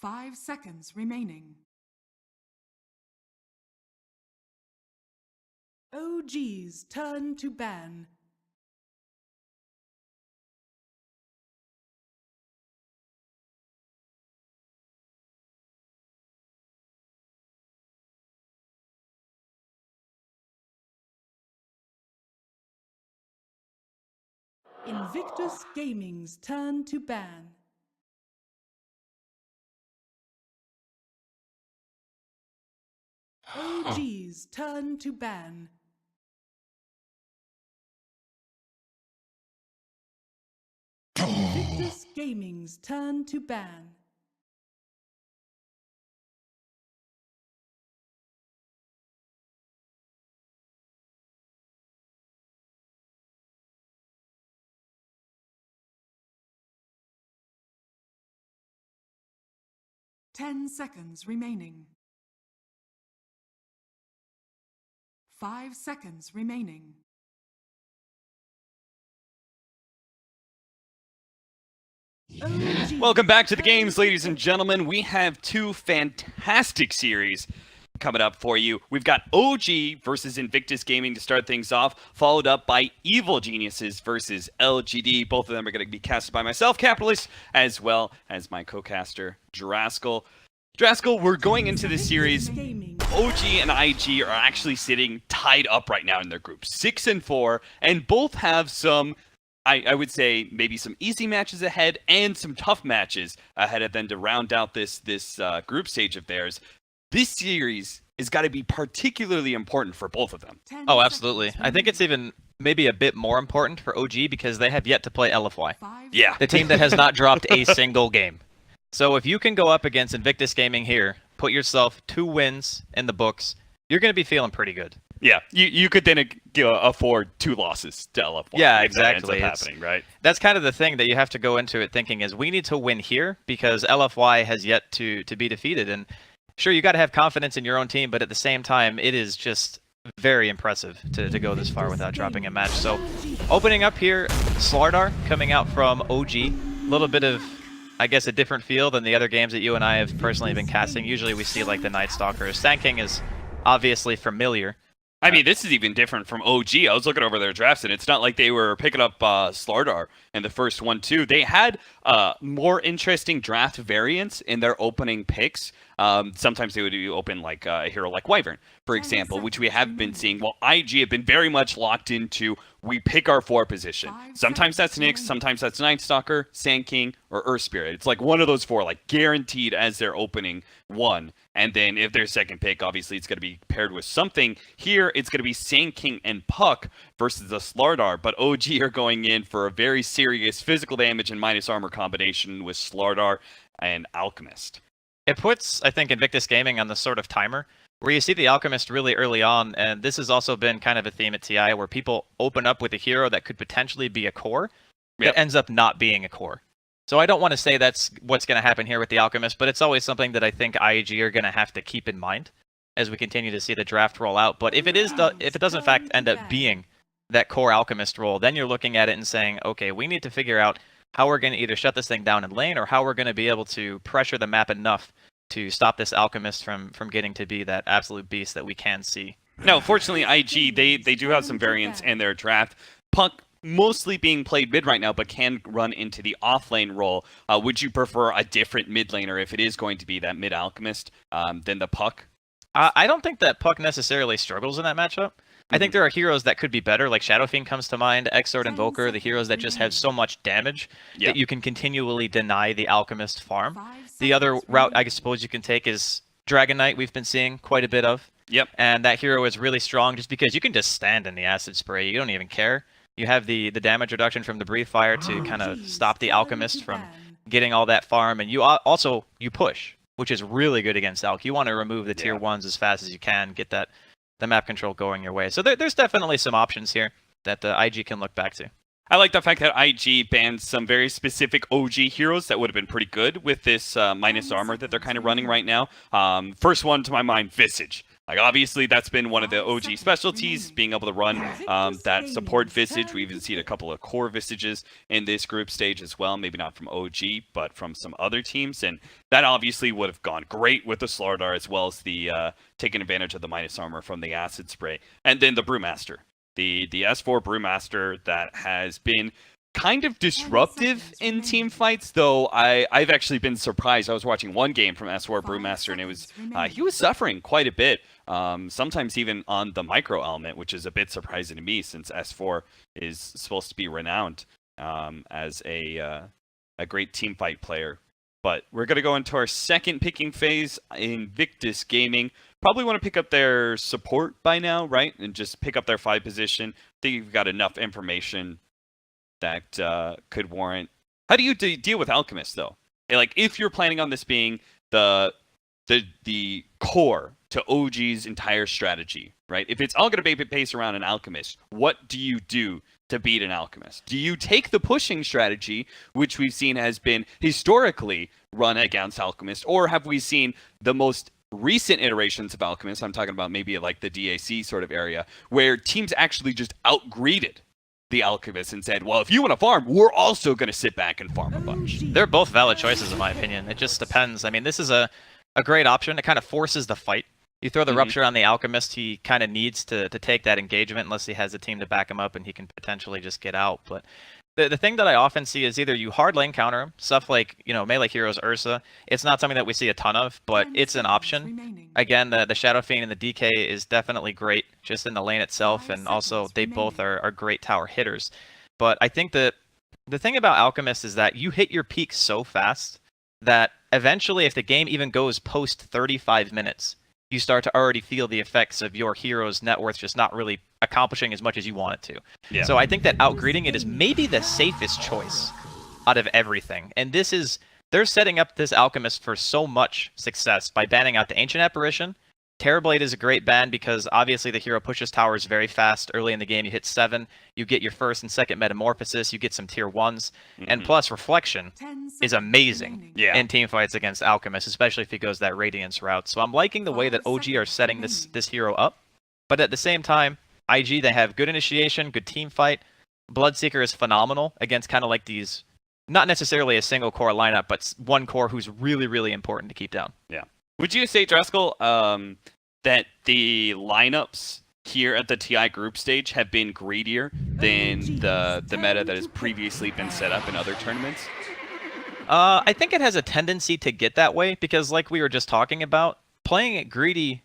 5 seconds remaining. OG's turn to ban. Invictus Gaming's turn to ban. OG's turn to ban. Invictus Gaming's turn to ban. Ten seconds remaining. 5 seconds remaining. Welcome back to the games, ladies and gentlemen. We have two fantastic series coming up for you. We've got OG versus Invictus Gaming to start things off, followed up by Evil Geniuses versus LGD. Both of them are going to be casted by myself, Capitalist, as well as my co-caster, Draskell. Draskell, we're going into this series. OG and IG are actually sitting tied up right now in their group, 6-4, and both have some, I would say, maybe some easy matches ahead and some tough matches ahead of them to round out this group stage of theirs. This series has got to be particularly important for both of them. Oh, absolutely. I think it's even maybe a bit more important for OG because they have yet to play LFY. Yeah. The team that has not dropped a single game. So if you can go up against Invictus Gaming here, put yourself 2 wins in the books, you're going to be feeling pretty good. Yeah, you could then afford 2 losses to LFY. Yeah, exactly. That ends up happening, right? That's kind of the thing that you have to go into it thinking is we need to win here because LFY has yet to be defeated. And sure, you got to have confidence in your own team, but at the same time, it is just very impressive to go this far without dropping a match. So opening up here, Slardar coming out from OG. A little bit of, I guess, a different feel than the other games that you and I have personally been casting. Usually we see like the Night Stalker. Sand King is obviously familiar. I mean, this is even different from OG. I was looking over their drafts, and it's not like they were picking up Slardar in the first one, too. They had more interesting draft variants in their opening picks. Sometimes they would open like a hero like Wyvern, for example, which we have been seeing. Well, IG have been very much locked into we pick our 4 position. Sometimes that's Nyx, sometimes that's Night Stalker, Sand King, or Earth Spirit. It's like one of those 4, like guaranteed as their opening one. And then if their second pick, obviously it's going to be paired with something. Here, it's going to be Sand King and Puck versus the Slardar. But OG are going in for a very serious physical damage and minus armor combination with Slardar and Alchemist. It puts, I think, Invictus Gaming on the sort of timer where you see the Alchemist really early on, and this has also been kind of a theme at TI where people open up with a hero that could potentially be a core that ends up not being a core. So I don't want to say that's what's going to happen here with the Alchemist, but it's always something that I think IG are going to have to keep in mind as we continue to see the draft roll out. But if it does in fact end up being that core Alchemist role, then you're looking at it and saying, okay, we need to figure out how we're going to either shut this thing down in lane or how we're going to be able to pressure the map enough to stop this Alchemist from getting to be that absolute beast that we can see. Now, fortunately, IG, they do have some variants in their draft. Puck mostly being played mid right now, but can run into the off-lane role. Would you prefer a different mid laner if it is going to be that mid Alchemist than the Puck? I don't think that Puck necessarily struggles in that matchup. I think there are heroes that could be better, like Shadow Fiend comes to mind, Exort Invoker, the heroes that just have so much damage that you can continually deny the Alchemist farm. The other route I suppose you can take is Dragon Knight, we've been seeing quite a bit of. Yep. And that hero is really strong just because you can just stand in the acid spray. You don't even care. You have the damage reduction from the Breathe Fire to kind of stop the Alchemist from getting all that farm. And you also push, which is really good against Alch. You want to remove the tier 1s as fast as you can, get the map control going your way. So there's definitely some options here that the IG can look back to. I like the fact that IG bans some very specific OG heroes that would have been pretty good with this minus armor that they're kind of running right now. First one to my mind, Visage. Like, obviously, that's been one of the OG specialties, being able to run that support Visage. We've even seen a couple of core Visages in this group stage as well. Maybe not from OG, but from some other teams. And that obviously would have gone great with the Slardar, as well as the taking advantage of the minus armor from the Acid Spray. And then the Brewmaster. The S4 Brewmaster that has been kind of disruptive in team fights, though I've actually been surprised. I was watching one game from S4 Brewmaster, and it was he was suffering quite a bit, sometimes even on the micro element, which is a bit surprising to me since S4 is supposed to be renowned as a great team fight player. But we're going to go into our second picking phase. Invictus Gaming probably want to pick up their support by now, right? And just pick up their 5 position. I think you've got enough information that could warrant. How do you deal with Alchemist, though? Like, if you're planning on this being the core to OG's entire strategy, right? If it's all going to be based around an Alchemist, what do you do to beat an Alchemist? Do you take the pushing strategy, which we've seen has been historically run against Alchemist, or have we seen the most recent iterations of Alchemist, I'm talking about maybe like the DAC sort of area, where teams actually just outgreeded the Alchemist and said, well, if you want to farm, we're also going to sit back and farm a bunch? They're both valid choices, in my opinion. It just depends. I mean, this is a great option. It kind of forces the fight. You throw the Rupture on the Alchemist, he kind of needs to take that engagement unless he has a team to back him up and he can potentially just get out. But the thing that I often see is either you hard lane counter him, stuff like, melee heroes Ursa. It's not something that we see a ton of, but it's an option. Again, the Shadow Fiend and the DK is definitely great just in the lane itself, and also they both are great tower hitters. But I think that the thing about Alchemist is that you hit your peak so fast that eventually, if the game even goes post 35 minutes, you start to already feel the effects of your hero's net worth just not really accomplishing as much as you want it to. Yeah. So I think that outgreeding it is maybe the safest choice out of everything. And they're setting up this Alchemist for so much success by banning out the Ancient Apparition. Terrorblade is a great ban because obviously the hero pushes towers very fast. Early in the game, you hit 7, you get your first and second Metamorphosis, you get some tier 1s, and plus Reflection is amazing in team fights against Alchemist, especially if he goes that Radiance route. So I'm liking the way that OG are setting this hero up, but at the same time, IG, they have good initiation, good team fight. Bloodseeker is phenomenal against kind of like these, not necessarily a single core lineup, but one core who's really, really important to keep down. Yeah. Would you say, Driscoll, that the lineups here at the TI group stage have been greedier than the meta that has previously been set up in other tournaments? I think it has a tendency to get that way because, like we were just talking about, playing it greedy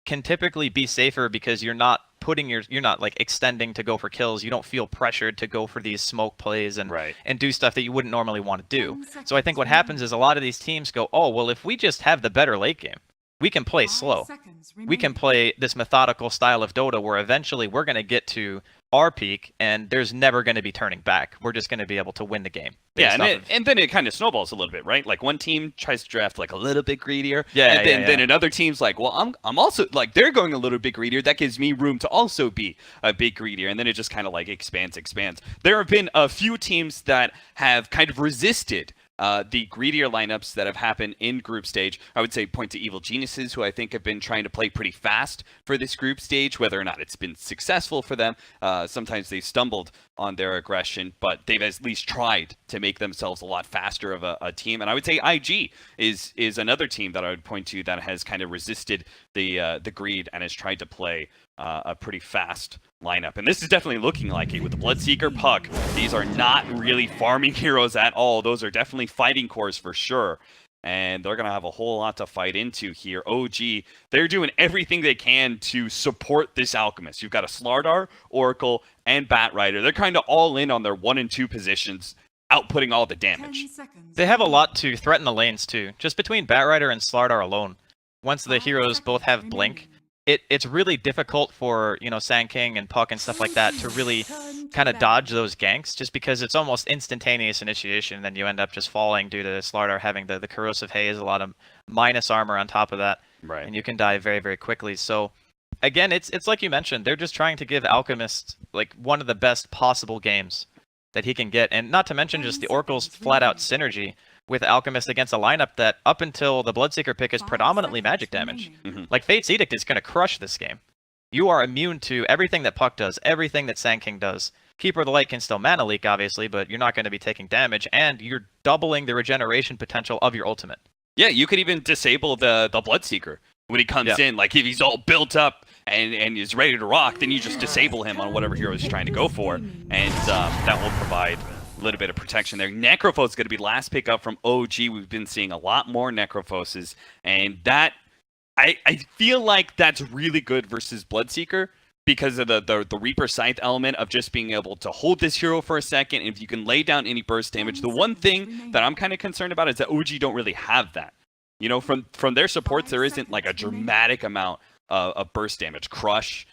can typically be safer because you're not like extending to go for kills. You don't feel pressured to go for these smoke plays and do stuff that you wouldn't normally want to do. So I think what happens is a lot of these teams go, oh, well, if we just have the better late game, we can play slow. We can play this methodical style of Dota where eventually we're going to get to our peak and there's never going to be turning back. We're just going to be able to win the game. Yeah, and then it kind of snowballs a little bit, right? Like one team tries to draft like a little bit greedier, then another team's like, well, I'm also like they're going a little bit greedier. That gives me room to also be a bit greedier, and then it just kind of like expands. There have been a few teams that have kind of resisted the greedier lineups that have happened in group stage. I would say point to Evil Geniuses, who I think have been trying to play pretty fast for this group stage. Whether or not it's been successful for them, sometimes they stumbled on their aggression, but they've at least tried to make themselves a lot faster of a team. And I would say IG is another team that I would point to that has kind of resisted the greed and has tried to play a pretty fast lineup. And this is definitely looking like it with the Bloodseeker, Puck. These are not really farming heroes at all. Those are definitely fighting cores for sure. And they're going to have a whole lot to fight into here. OG, they're doing everything they can to support this Alchemist. You've got a Slardar, Oracle, and Batrider. They're kind of all in on their 1 and 2 positions, outputting all the damage. They have a lot to threaten the lanes too. Just between Batrider and Slardar alone, once the heroes both have Blink, it's really difficult for, Sand King and Puck and stuff like that to really kind of dodge those ganks, just because it's almost instantaneous initiation, and then you end up just falling due to Slardar having the corrosive haze, a lot of minus armor on top of that, and you can die very, very quickly. So again, it's like you mentioned, they're just trying to give Alchemist like one of the best possible games that he can get, and not to mention just the Oracle's flat out synergy with Alchemist against a lineup that up until the Bloodseeker pick is predominantly magic damage. Like Fate's Edict is going to crush this game. You are immune to everything that Puck does, everything that Sand King does. Keeper of the Light can still mana leak, obviously, but you're not going to be taking damage, and you're doubling the regeneration potential of your ultimate. Yeah, you could even disable the Bloodseeker when he comes in. Like, if he's all built up and is ready to rock, then you just disable him on whatever hero he's trying to go for, and that will provide a little bit of protection there. Necrophos is going to be last pick up from OG. We've been seeing a lot more Necrophoses, and that I feel like that's really good versus Bloodseeker because of the Reaper Scythe element of just being able to hold this hero for a second. And if you can lay down any burst damage, the one thing that I'm kind of concerned about is that OG don't really have that. You know, from their supports, there isn't like a dramatic amount of burst damage. Crush,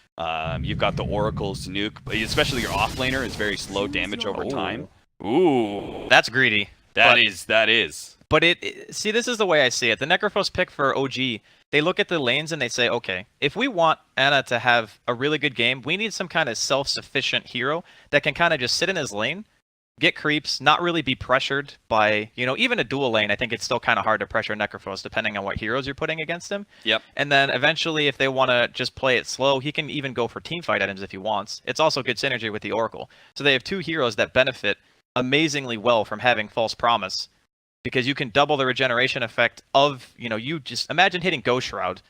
you've got the Oracle's nuke, especially your offlaner is very slow damage over time. Ooh, that's greedy. That is. But see, this is the way I see it. The Necrophos pick for OG, they look at the lanes and they say, okay, if we want Ana to have a really good game, we need some kind of self-sufficient hero that can kind of just sit in his lane, get creeps, not really be pressured by, even a dual lane. I think it's still kind of hard to pressure Necrophos depending on what heroes you're putting against him. Yep. And then eventually, if they want to just play it slow, he can even go for teamfight items if he wants. It's also good synergy with the Oracle. So they have two heroes that benefit amazingly well from having False Promise, because you can double the regeneration effect of, you just imagine hitting Ghost Shroud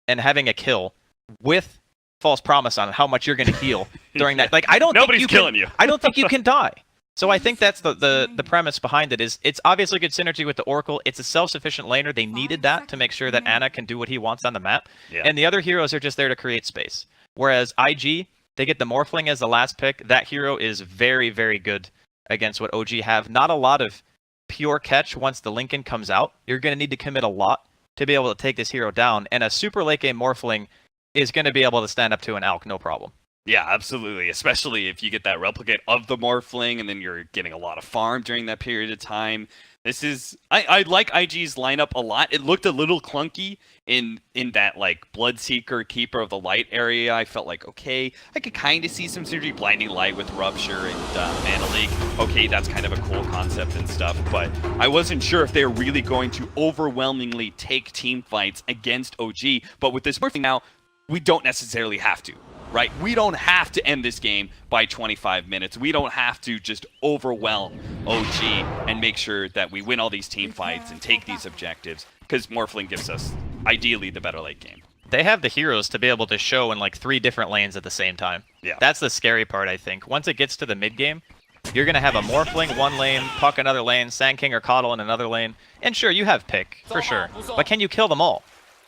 and having a kill with False Promise on how much you're going to heal during that. Like, Nobody's killing you. I don't think you can die. So I think that's the premise behind it. Is it's obviously good synergy with the Oracle. It's a self-sufficient laner. They needed that to make sure that Ana can do what he wants on the map. Yeah. And the other heroes are just there to create space. Whereas IG, they get the Morphling as the last pick. That hero is very, very good against what OG have. Not a lot of pure catch once the Lincoln comes out. You're going to need to commit a lot to be able to take this hero down. And a super late game Morphling is going to be able to stand up to an Alk, no problem. Yeah, absolutely. Especially if you get that replicate of the Morphling and then you're getting a lot of farm during that period of time. This is... I like IG's lineup a lot. It looked a little clunky in that, like, Bloodseeker, Keeper of the Light area. I felt like, okay, I could kind of see some synergy. Blinding Light with Rupture and Mana Leak. Okay, that's kind of a cool concept and stuff. But I wasn't sure if they were really going to overwhelmingly take team fights against OG. But with this Morphling now, we don't necessarily have to. Right? We don't have to end this game by 25 minutes. We don't have to just overwhelm OG and make sure that we win all these team fights and take these objectives, because Morphling gives us, ideally, the better late game. They have the heroes to be able to show in like 3 different lanes at the same time. Yeah. That's the scary part, I think. Once it gets to the mid game, you're going to have a Morphling one lane, Puck another lane, Sand King or Coddle in another lane. And sure, you have pick, for sure. But can you kill them all?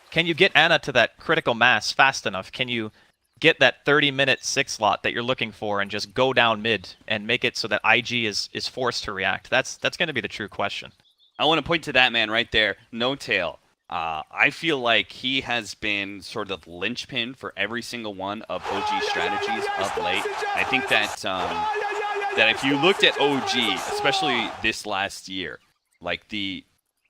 Can you get Ana to that critical mass fast enough? Can you get that 30-minute 6 slot that you're looking for and just go down mid and make it so that IG is forced to react? That's going to be the true question. I want to point to that man right there, No Tail. I feel like he has been sort of the linchpin for every single one of OG strategies of late. I think that that if you looked at OG, especially this last year, like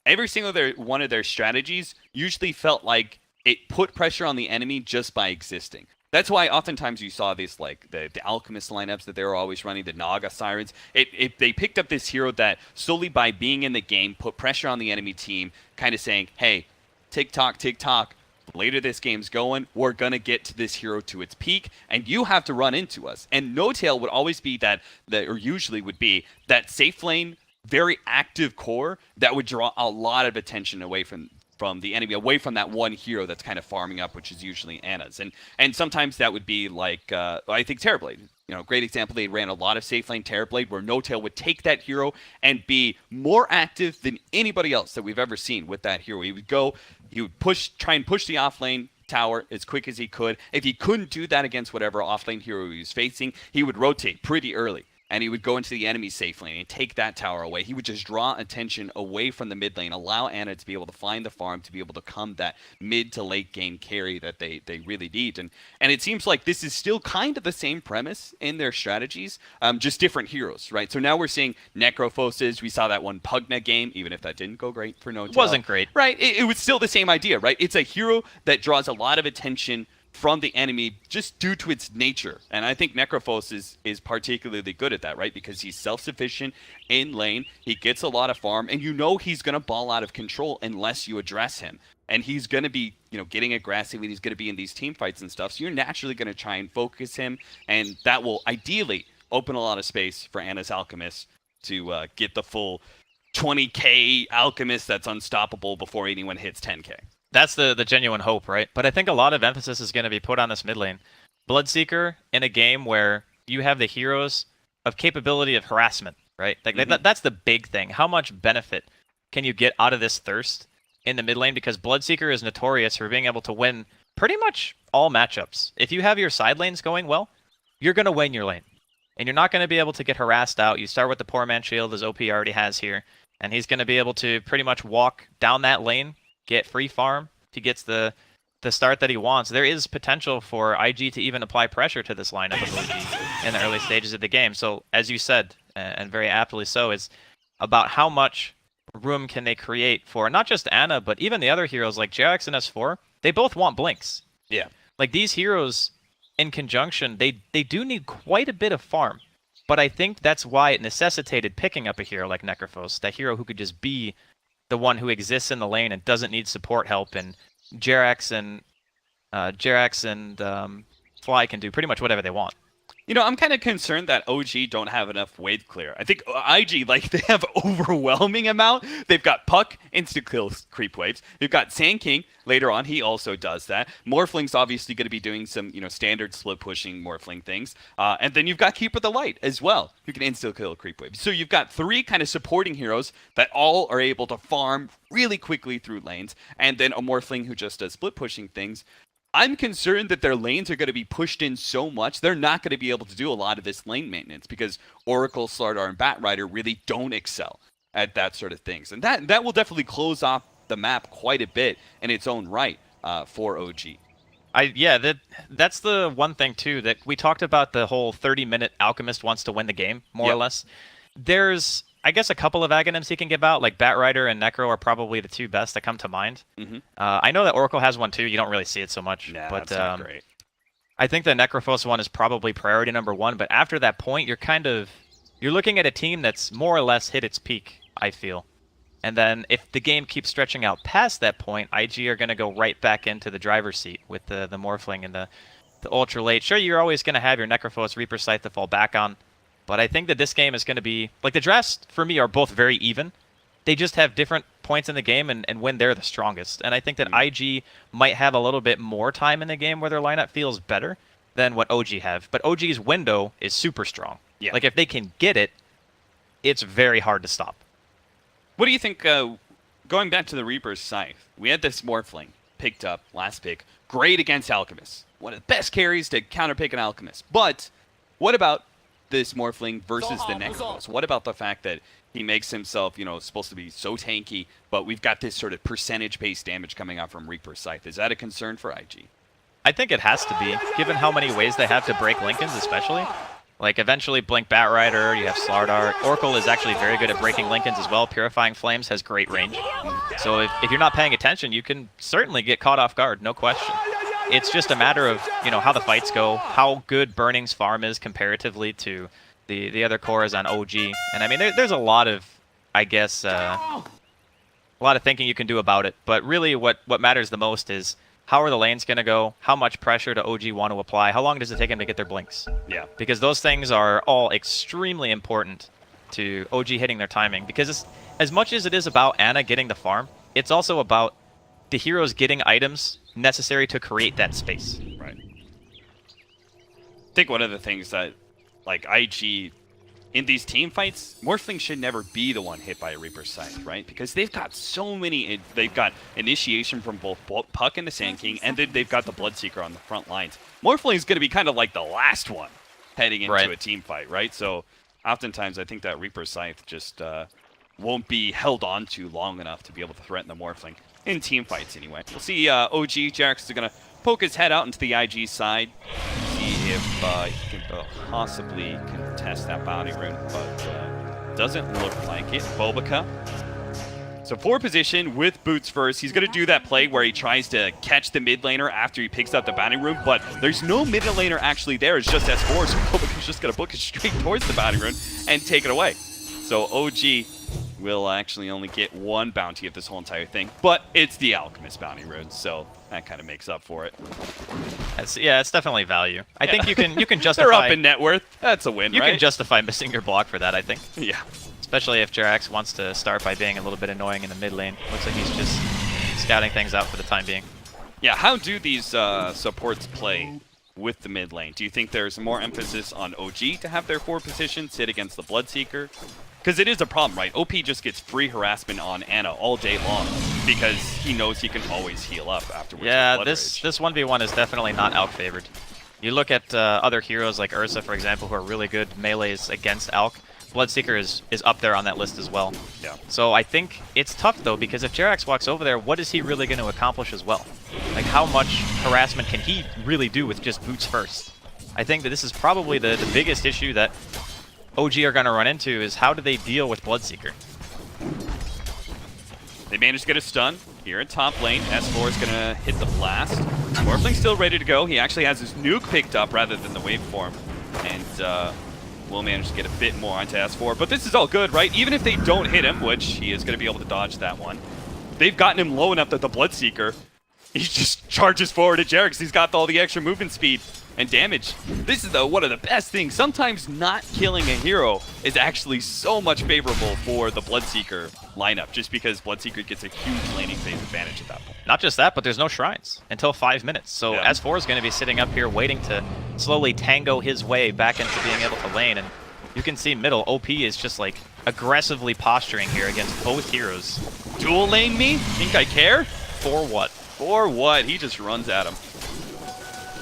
every single one of their strategies usually felt like it put pressure on the enemy just by existing. That's why oftentimes you saw this, like, the Alchemist lineups that they were always running, the Naga Sirens. They picked up this hero that solely by being in the game put pressure on the enemy team, kind of saying, hey, tick-tock, tick-tock, later this game's going, we're going to get to this hero to its peak, and you have to run into us. And No Tail would always be or usually would be, that safe lane, very active core that would draw a lot of attention away from the enemy, away from that one hero that's kind of farming up, which is usually Ana's. And sometimes that would be like, I think Terrorblade. Great example. They ran a lot of safe lane Terrorblade where No Tail would take that hero and be more active than anybody else that we've ever seen with that hero. He would try and push the offlane tower as quick as he could. If he couldn't do that against whatever offlane hero he was facing, he would rotate pretty early. And he would go into the enemy safe lane and take that tower away. He would just draw attention away from the mid lane, allow Ana to be able to find the farm, to be able to come that mid to late game carry that they really need. And it seems like this is still kind of the same premise in their strategies, just different heroes, right? So now we're seeing Necrophoses. We saw that one Pugna game, even if that didn't go great for No Tail. It wasn't great. Right? It was still the same idea, right? It's a hero that draws a lot of attention from the enemy just due to its nature. And I think Necrophos is particularly good at that, right? Because he's self-sufficient in lane, he gets a lot of farm, and you know he's going to ball out of control unless you address him. And he's going to be, getting aggressive, and he's going to be in these team fights and stuff. So you're naturally going to try and focus him, and that will ideally open a lot of space for Anna's Alchemist to get the full 20k Alchemist that's unstoppable before anyone hits 10k. That's the genuine hope, right? But I think a lot of emphasis is going to be put on this mid lane. Bloodseeker in a game where you have the heroes of capability of harassment, right? Like that's the big thing. How much benefit can you get out of this thirst in the mid lane? Because Bloodseeker is notorious for being able to win pretty much all matchups. If you have your side lanes going well, you're going to win your lane. And you're not going to be able to get harassed out. You start with the Poor Man Shield, as OP already has here, and he's going to be able to pretty much walk down that lane, get free farm if he gets the start that he wants. There is potential for IG to even apply pressure to this lineup of OG in the early stages of the game. So, as you said, and very aptly so, is about how much room can they create for not just Anna, but even the other heroes like JRX and S4. They both want blinks. Yeah. Like these heroes in conjunction, they do need quite a bit of farm. But I think that's why it necessitated picking up a hero like Necrophos, that hero who could just be the one who exists in the lane and doesn't need support help. And JRX and Fly can do pretty much whatever they want. I'm kind of concerned that OG don't have enough wave clear. I think IG, they have overwhelming amount. They've got Puck, instant kills creep waves. They've got Sand King later on. He also does that. Morphling's obviously going to be doing some, standard split pushing Morphling things. And then you've got Keeper the Light as well, who can instant kill creep waves. So you've got 3 kind of supporting heroes that all are able to farm really quickly through lanes. And then a Morphling who just does split pushing things. I'm concerned that their lanes are going to be pushed in so much, they're not going to be able to do a lot of this lane maintenance because Oracle, Slardar, and Batrider really don't excel at that sort of things. And that will definitely close off the map quite a bit in its own right for OG. That's the one thing, too, that we talked about the whole 30-minute Alchemist wants to win the game, more or less. There's, I guess, a couple of Aghanims he can give out, like Batrider and Necro are probably the 2 best that come to mind. Mm-hmm. I know that Oracle has one too. You don't really see it so much. Nah, but that's not great. I think the Necrophos one is probably priority number 1. But after that point, you're looking at a team that's more or less hit its peak, I feel. And then if the game keeps stretching out past that point, IG are going to go right back into the driver's seat with the Morphling and the Ultra Late. Sure, you're always going to have your Necrophos Reaper Scythe to fall back on. But I think that this game is going to be... the drafts, for me, are both very even. They just have different points in the game and when they're the strongest. And I think that IG might have a little bit more time in the game where their lineup feels better than what OG have. But OG's window is super strong. Yeah. If they can get it, it's very hard to stop. What do you think, going back to the Reaper's Scythe, we had this Morphling picked up, last pick, great against Alchemists. One of the best carries to counterpick an Alchemist. But what about this Morphling versus the Necrophos? What about the fact that he makes himself, supposed to be so tanky, but we've got this sort of percentage-based damage coming out from Reaper's Scythe? Is that a concern for IG? I think it has to be, given how many ways they have to break Lincolns, especially. Eventually Blink Batrider, you have Slardar. Oracle is actually very good at breaking Lincolns as well. Purifying Flames has great range. So if you're not paying attention, you can certainly get caught off guard, no question. It's just a matter of, how the fights go, how good Burning's farm is comparatively to the other cores on OG. And I mean, there's a lot of, I guess, a lot of thinking you can do about it. But really what matters the most is how are the lanes going to go? How much pressure do OG want to apply? How long does it take them to get their blinks? Yeah. Because those things are all extremely important to OG hitting their timing. Because as much as it is about Anna getting the farm, it's also about the heroes getting items necessary to create that space. Right. I think one of the things that, IG, in these team fights, Morphling should never be the one hit by a Reaper's Scythe, right? Because they've got so many, they've got initiation from both Puck and the Sand King, and then they've got the Bloodseeker on the front lines. Morphling's going to be kind of like the last one heading into a team fight, right? So oftentimes I think that Reaper's Scythe just won't be held on to long enough to be able to threaten the Morphling in team fights anyway. We'll see OG JRX is going to poke his head out into the IG side, see if he can possibly contest that bounty rune, but doesn't look like it. Bobica So 4 position with boots first. He's going to do that play where he tries to catch the mid laner after he picks up the bounding rune, but there's no mid laner actually there. It's just S4, so Kovac is just going to book it straight towards the bounding rune and take it away. So OG will actually only get 1 bounty of this whole entire thing, but it's the Alchemist bounty rune, so that kind of makes up for it. Yeah, it's definitely value. I think you can justify. They're up in net worth. That's a win, You right? can justify missing your block for that, I think. Yeah. Especially if Jerax wants to start by being a little bit annoying in the mid lane. Looks like he's just scouting things out for the time being. Yeah, how do these supports play with the mid lane? Do you think there's more emphasis on OG to have their 4 position sit against the Bloodseeker? Because it is a problem, right? OP just gets free harassment on Ana all day long because he knows he can always heal up afterwards. Yeah, this 1v1 is definitely not Alk favored. You look at other heroes like Ursa, for example, who are really good melees against Alk. Bloodseeker is up there on that list as well. Yeah. So I think it's tough, though, because if Jerax walks over there, what is he really going to accomplish as well? Like, how much harassment can he really do with just boots first? I think that this is probably the biggest issue that OG are going to run into is how do they deal with Bloodseeker? They managed to get a stun here in top lane. S4 is going to hit the blast. Morphling's still ready to go. He actually has his nuke picked up rather than the waveform. And will manage to get a bit more onto S4. But this is all good, right? Even if they don't hit him, which he is going to be able to dodge that one, they've gotten him low enough that the Bloodseeker, he just charges forward at Jerax. He's got all the extra movement speed and damage. This is one of the best things. Sometimes not killing a hero is actually so much favorable for the Bloodseeker lineup, just because Bloodseeker gets a huge laning phase advantage at that point. Not just that, but there's no shrines until 5 minutes. So Yeah. S4 is going to be sitting up here waiting to slowly tango his way back into being able to lane. And you can see middle, OP is just like aggressively posturing here against both heroes. Dual lane me? Think I care? For what? For what? He just runs at him.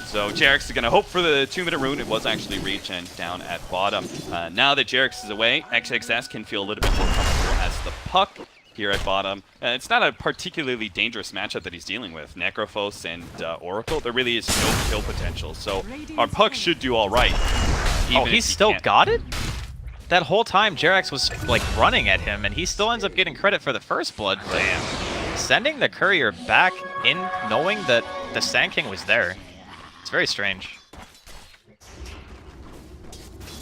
So Jerax is going to hope for the 2-minute rune. It was actually reach and down at bottom. Now that Jerax is away, XXS can feel a little bit more comfortable as the puck here at bottom. It's not a particularly dangerous matchup that he's dealing with. Necrophos and Oracle, there really is no kill potential. So our puck should do all right. Oh, he still got it? That whole time Jerax was like running at him and he still ends up getting credit for the first blood. But sending the courier back in knowing that the Sand King was there. It's very strange.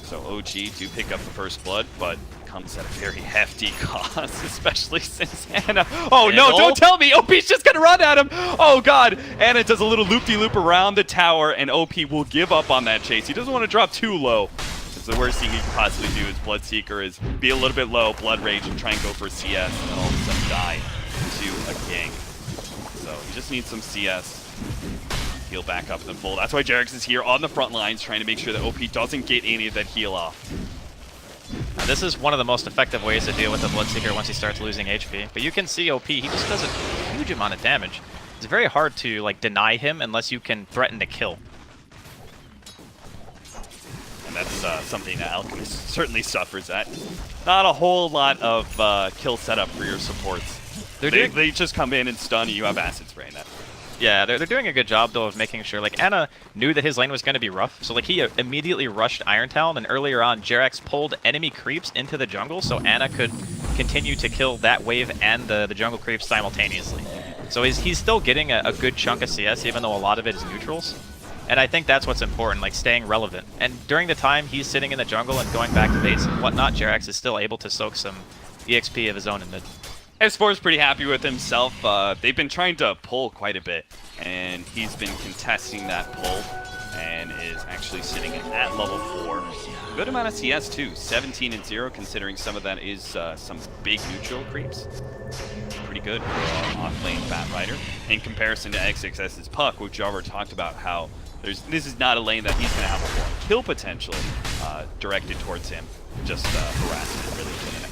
So OG do pick up the first blood, but comes at a very hefty cost, especially since Ana... Oh no, don't tell me! OP's just gonna run at him! Oh god! Ana does a little loop-de-loop around the tower, and OP will give up on that chase. He doesn't want to drop too low. It's the worst thing he could possibly do is Bloodseeker is be a little bit low, Blood Rage, and try and go for a CS, and then all of a sudden die to a gank. So he just needs some CS. Heal back up in full. That's why Jerax is here on the front lines trying to make sure that OP doesn't get any of that heal off. Now, this is one of the most effective ways to deal with the Bloodseeker once he starts losing HP. But you can see OP, he just does a huge amount of damage. It's very hard to like deny him unless you can threaten to kill. And that's something that Alchemist certainly suffers at. Not a whole lot of kill setup for your supports. They just come in and stun and you have acid spray in that. Yeah, they're doing a good job, though, of making sure, like, Ana knew that his lane was going to be rough, so, like, he immediately rushed Iron Talon, and earlier on, Jerax pulled enemy creeps into the jungle, so Ana could continue to kill that wave and the jungle creeps simultaneously. So he's still getting a good chunk of CS, even though a lot of it is neutrals. And I think that's what's important, like, staying relevant. And during the time he's sitting in the jungle and going back to base and whatnot, Jerax is still able to soak some EXP of his own in mid. S4 is pretty happy with himself. They've been trying to pull quite a bit, and he's been contesting that pull, and is actually sitting at level 4. Good amount of CS too, 17 and 0, considering some of that is some big neutral creeps. Pretty good for off-lane Batrider. In comparison to XXS's puck, which Jarver talked about how this is not a lane that he's going to have a lot of kill potential directed towards him. Just harassment, really killing it.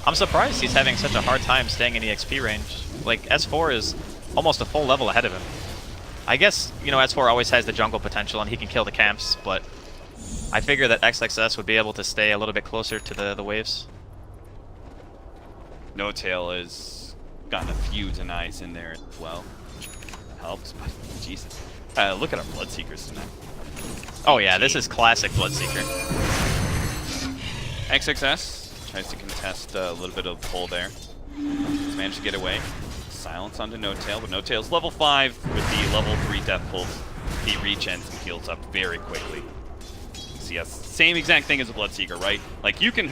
I'm surprised he's having such a hard time staying in EXP range. Like, S4 is almost a full level ahead of him. I guess, you know, S4 always has the jungle potential and he can kill the camps, but I figure that XXS would be able to stay a little bit closer to the waves. No Tail has gotten a few denies in there as well, which helps, but Jesus. Look at our Bloodseekers tonight. Oh yeah, this is classic Bloodseeker. XXS tries to contest a little bit of pull there. He's managed to get away. Silence onto No Tail, but No Tail's level 5 with the level 3 Death Pulse. He regens and heals up very quickly. CS, same exact thing as a Bloodseeker, right? Like you can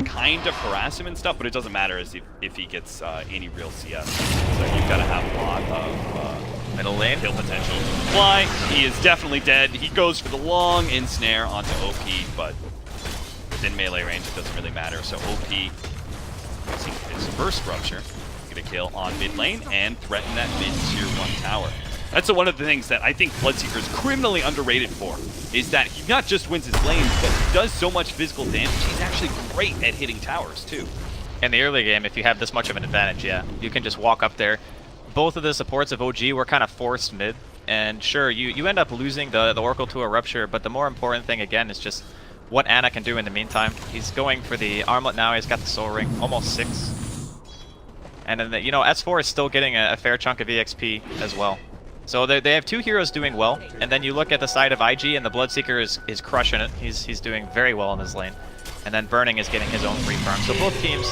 kind of harass him and stuff, but it doesn't matter as if he gets any real CS. So you've got to have a lot of middle lane kill potential. Fly, he is definitely dead. He goes for the long ensnare onto OP, but within melee range it doesn't really matter. So OP using his first rupture, get a kill on mid lane and threaten that mid tier 1 tower. That's one of the things that I think Bloodseeker is criminally underrated for, is that he not just wins his lanes, but he does so much physical damage. He's actually great at hitting towers, too. In the early game, if you have this much of an advantage, yeah, you can just walk up there. Both of the supports of OG were kind of forced mid, and sure, you end up losing the Oracle to a Rupture, but the more important thing, again, is just what Ana can do in the meantime. He's going for the armlet now, he's got the Soul Ring, almost 6. And then, you know, S4 is still getting a fair chunk of EXP as well. So they have 2 heroes doing well, and then you look at the side of IG, and the Bloodseeker is crushing it. He's doing very well in his lane. And then Burning is getting his own free farm. So both teams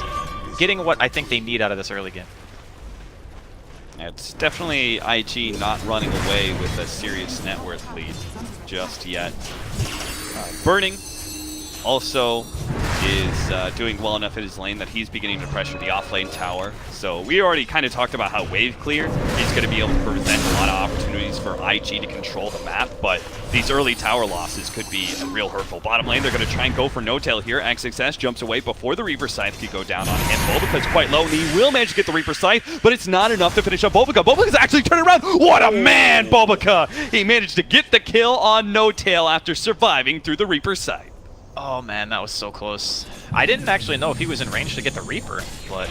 getting what I think they need out of this early game. It's definitely IG not running away with a serious net worth lead just yet. Burning also is doing well enough in his lane that he's beginning to pressure the offlane tower. So we already kind of talked about how wave clear is going to be able to present a lot of opportunities for IG to control the map, but these early tower losses could be real hurtful. Bottom lane, they're going to try and go for No Tail here. XXS jumps away before the Reaper Scythe could go down on him. Bulbaca's quite low, and he will manage to get the Reaper Scythe, but it's not enough to finish up Bulbaca. Bulbaca's actually turning around. What a man, Bulbaca! He managed to get the kill on No Tail after surviving through the Reaper Scythe. Oh man, that was so close. I didn't actually know if he was in range to get the Reaper, but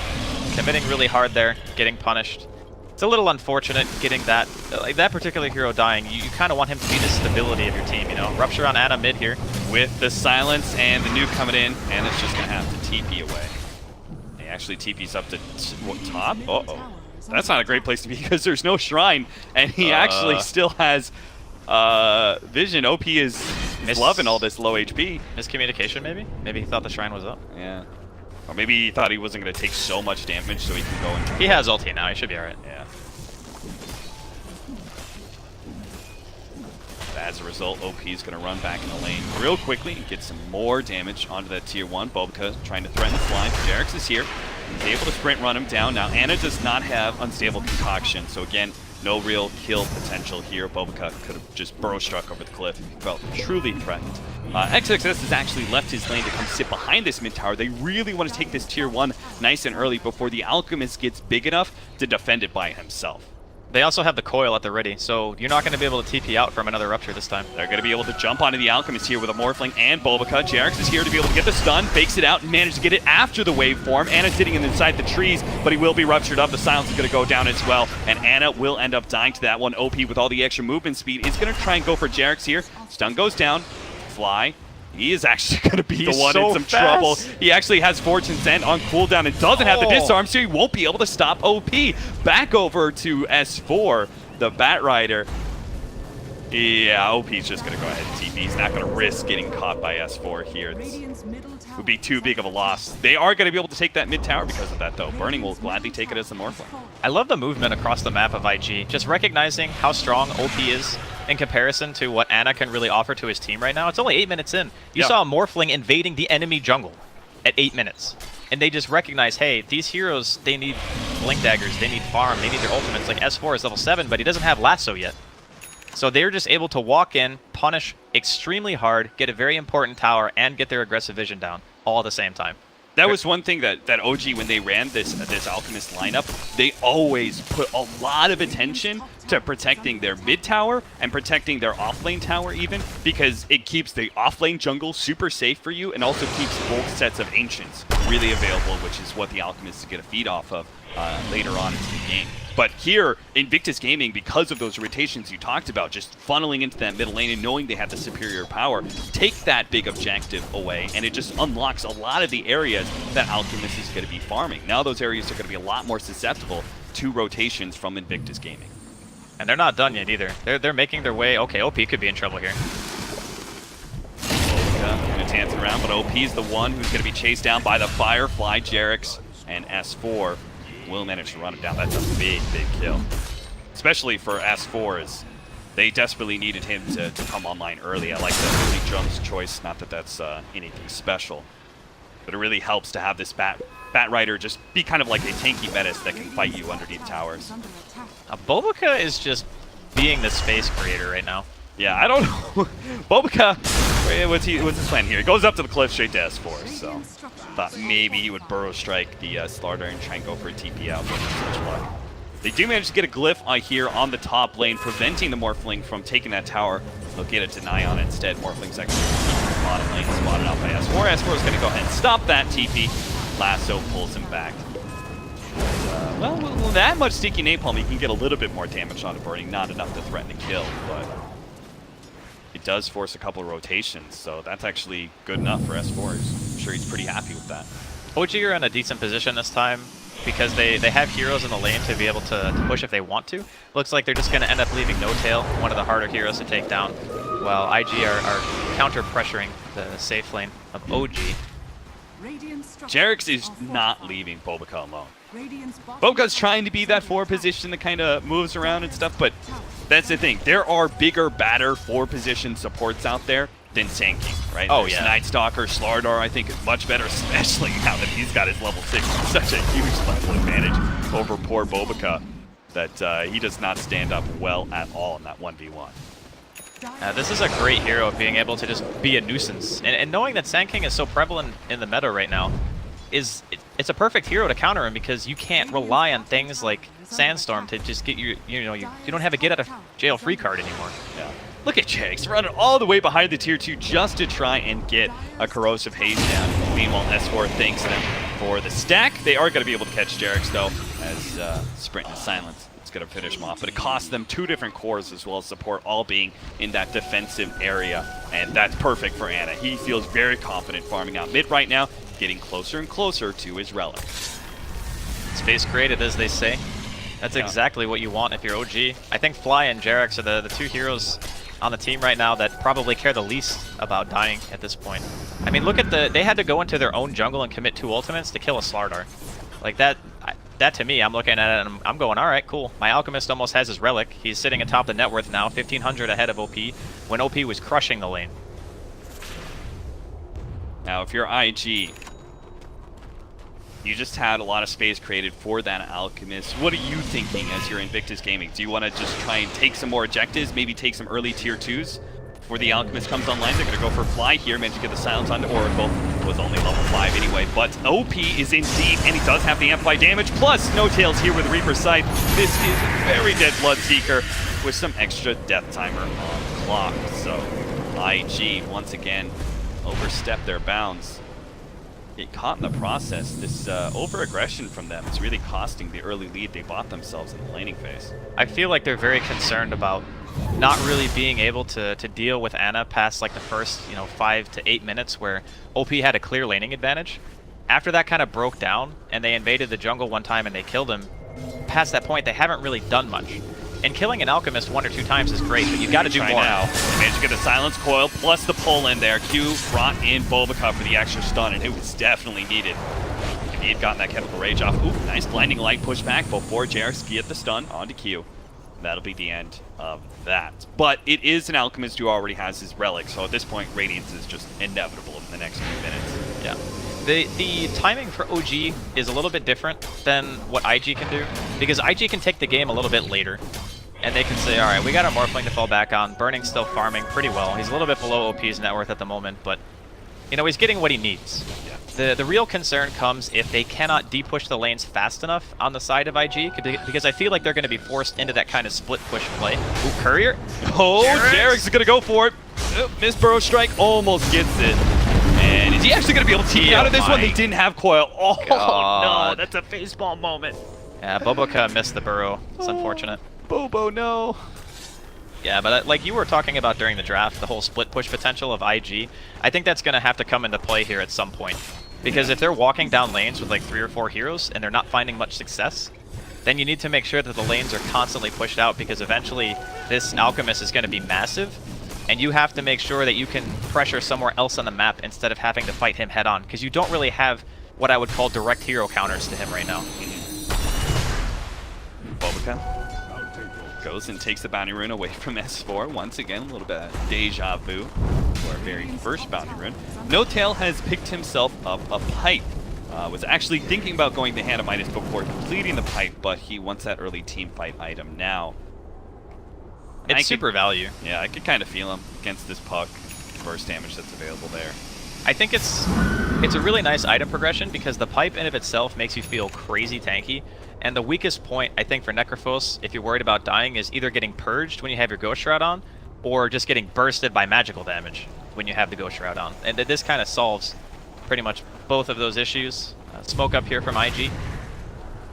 committing really hard there, getting punished. It's a little unfortunate getting that, like that particular hero dying. You kind of want him to be the stability of your team, you know? Rupture on Ana mid here. With the silence and the nuke coming in, and it's just going to have to TP away. He actually TP's up to top. Uh-oh. That's not a great place to be because there's no shrine, and he actually still has vision. OP is loving all this low HP. Miscommunication, maybe? Maybe he thought the shrine was up. Yeah. Or maybe he thought he wasn't going to take so much damage so he can go and... He has ulti now, he should be alright. Yeah. As a result, OP is going to run back in the lane real quickly and get some more damage onto that tier 1. Bulbaca trying to threaten the slime. Jarex is here. He's able to sprint run him down. Now, Ana does not have Unstable Concoction, so again, no real kill potential here. Bulbaca could have just burrow struck over the cliff if he felt truly threatened. XXS has actually left his lane to come sit behind this mid tower. They really want to take this tier 1 nice and early before the Alchemist gets big enough to defend it by himself. They also have the coil at the ready, so you're not going to be able to TP out from another Rupture this time. They're going to be able to jump onto the Alchemist here with a Morphling and Bulbaca. Jarex is here to be able to get the stun, fakes it out, and manage to get it after the waveform. Ana's sitting inside the trees, but he will be ruptured up. The silence is going to go down as well, and Ana will end up dying to that one. OP with all the extra movement speed is going to try and go for Jarex here. Stun goes down. Fly. He is actually going to be the one in some trouble. He actually has Fortune's End on cooldown and doesn't have the disarm, so he won't be able to stop OP. Back over to S4, the Bat Rider. Yeah, OP's just going to go ahead and TP. He's not going to risk getting caught by S4 here. This would be too big of a loss. They are going to be able to take that mid tower because of that, though. Burning will gladly take it as the Morphling. I love the movement across the map of IG. Just recognizing how strong OP is in comparison to what Ana can really offer to his team right now. It's only 8 minutes in. You saw a Morphling invading the enemy jungle at 8 minutes. And they just recognize, hey, these heroes, they need Blink Daggers, they need farm, they need their ultimates. Like S4 is level 7, but he doesn't have Lasso yet. So they're just able to walk in, punish extremely hard, get a very important tower, and get their aggressive vision down all at the same time. That was one thing that OG, when they ran this Alchemist lineup, they always put a lot of attention to protecting their mid tower and protecting their offlane tower even, because it keeps the offlane jungle super safe for you and also keeps both sets of Ancients really available, which is what the Alchemists get a feed off of later on into the game. But here, Invictus Gaming, because of those rotations you talked about, just funneling into that middle lane and knowing they have the superior power, take that big objective away, and it just unlocks a lot of the areas that Alchemist is going to be farming. Now those areas are going to be a lot more susceptible to rotations from Invictus Gaming. And they're not done yet either. They're making their way. Okay, OP could be in trouble here. Going to dance around, but OP is the one who's going to be chased down by the Firefly, Jarex, and S4. will manage to run him down. That's a big kill. Especially for S4, as they desperately needed him to come online early. I like the early jumps choice, not that that's anything special. But it really helps to have this Bat Rider just be kind of like a tanky Metis that can fight you underneath towers. Boboka is just being the space creator right now. Yeah, I don't know. Boboka, what's his plan here? He goes up to the cliff straight to S4, so thought maybe he would burrow strike the Slardar and try and go for a TP out, but such luck. They do manage to get a glyph here on the top lane, preventing the Morphling from taking that tower. They'll get a deny on it instead. Morphling's actually bottom lane, spotted out by S4. S4 is going to go ahead and stop that TP. Lasso pulls him back. Well, with that much sticky napalm, you can get a little bit more damage on it burning, not enough to threaten to kill, but it does force a couple of rotations, so that's actually good enough for S4. I'm sure he's pretty happy with that. OG are in a decent position this time because they have heroes in the lane to be able to push if they want to. Looks like they're just going to end up leaving No Tail, one of the harder heroes to take down, while IG are counter-pressuring the safe lane of OG. Jarex is not leaving Boboka alone. Boboka's trying to be that 4 position that kind of moves around and stuff, but that's the thing. There are bigger, badder 4 position supports out there than Sand King, right? Oh, There's yeah. Night Stalker, Slardar, I think, is much better, especially now that he's got his level 6. Such a huge level advantage over poor Boboka that he does not stand up well at all in that 1v1. This is a great hero being able to just be a nuisance. And knowing that Sand King is so prevalent in the meta right now, it's a perfect hero to counter him because you can't rely on things like Sandstorm to just get you don't have a get out of jail free card anymore. Yeah. Look at Jarex running all the way behind the tier 2 just to try and get a corrosive haze down. Meanwhile, S4 thanks them for the stack. They are going to be able to catch Jarex though, as Sprint and Silence. It's going to finish him off, but it costs them 2 different cores as well as support, all being in that defensive area, and that's perfect for Ana. He feels very confident farming out mid right now, getting closer and closer to his relic. Space created, as they say. That's exactly what you want if you're OG. I think Fly and Jarex are the 2 heroes on the team right now that probably care the least about dying at this point. I mean, look at they had to go into their own jungle and commit 2 ultimates to kill a Slardar. Like that to me, I'm looking at it and I'm going, all right, cool. My Alchemist almost has his relic. He's sitting atop the net worth now, 1,500 ahead of OP, when OP was crushing the lane. Now, if you're IG, you just had a lot of space created for that Alchemist. What are you thinking as you're Invictus Gaming? Do you want to just try and take some more objectives, maybe take some early tier 2s before the Alchemist comes online? They're going to go for Fly here, manage to get the silence onto Oracle. Was only level 5 anyway, but OP is in deep, and he does have the amplify damage, plus No Tails here with Reaper's Sight. This is a very dead Bloodseeker with some extra death timer on the clock. So IG, once again, overstep their bounds. Get caught in the process. This over-aggression from them is really costing the early lead they bought themselves in the laning phase. I feel like they're very concerned about not really being able to deal with Ana past like the first 5 to 8 minutes where OP had a clear laning advantage. After that kind of broke down and they invaded the jungle one time and they killed him, past that point they haven't really done much. And killing an Alchemist 1 or 2 times is great, but you got to do more now. They managed to get the silence coil plus the pull in there. Q brought in Boboka for the extra stun, and it was definitely needed. If he had gotten that chemical rage off. Ooh, nice blinding light pushback before Jarex get the stun onto Q. That'll be the end of that. But it is an Alchemist who already has his relic, so at this point, Radiance is just inevitable in the next few minutes. Yeah. The timing for OG is a little bit different than what IG can do, because IG can take the game a little bit later, and they can say, all right, we got our Morphling to fall back on. Burning's still farming pretty well. He's a little bit below OP's net worth at the moment, but he's getting what he needs. Yeah. The real concern comes if they cannot de-push the lanes fast enough on the side of IG, because I feel like they're going to be forced into that kind of split push play. Ooh, Courier. Oh, Jarex is going to go for it. Miss Burrow Strike almost gets it. And is he actually going to be able to TP out of this one? They didn't have coil. Oh, no, that's a facepalm moment. Yeah, Boboka missed the burrow. It's unfortunate. Bobo, no. Yeah, but like you were talking about during the draft, the whole split push potential of IG, I think that's going to have to come into play here at some point. Because if they're walking down lanes with like 3 or 4 heroes and they're not finding much success, then you need to make sure that the lanes are constantly pushed out, because eventually this Alchemist is going to be massive, and you have to make sure that you can pressure somewhere else on the map instead of having to fight him head on, because you don't really have what I would call direct hero counters to him right now. Bobica goes and takes the bounty rune away from S4. Once again, a little bit of deja vu for our very first bounty rune. No Tail has picked himself up a pipe. Was actually thinking about going the Hand of Midas before completing the pipe, but he wants that early team fight item now. And It's super value. Yeah, I could kind of feel him against this puck. Burst damage that's available there. I think it's a really nice item progression because the pipe in of itself makes you feel crazy tanky. And the weakest point, I think, for Necrophos, if you're worried about dying, is either getting purged when you have your Ghost Shroud on, or just getting bursted by magical damage when you have the Ghost Shroud on. And this kind of solves pretty much both of those issues. Smoke up here from IG.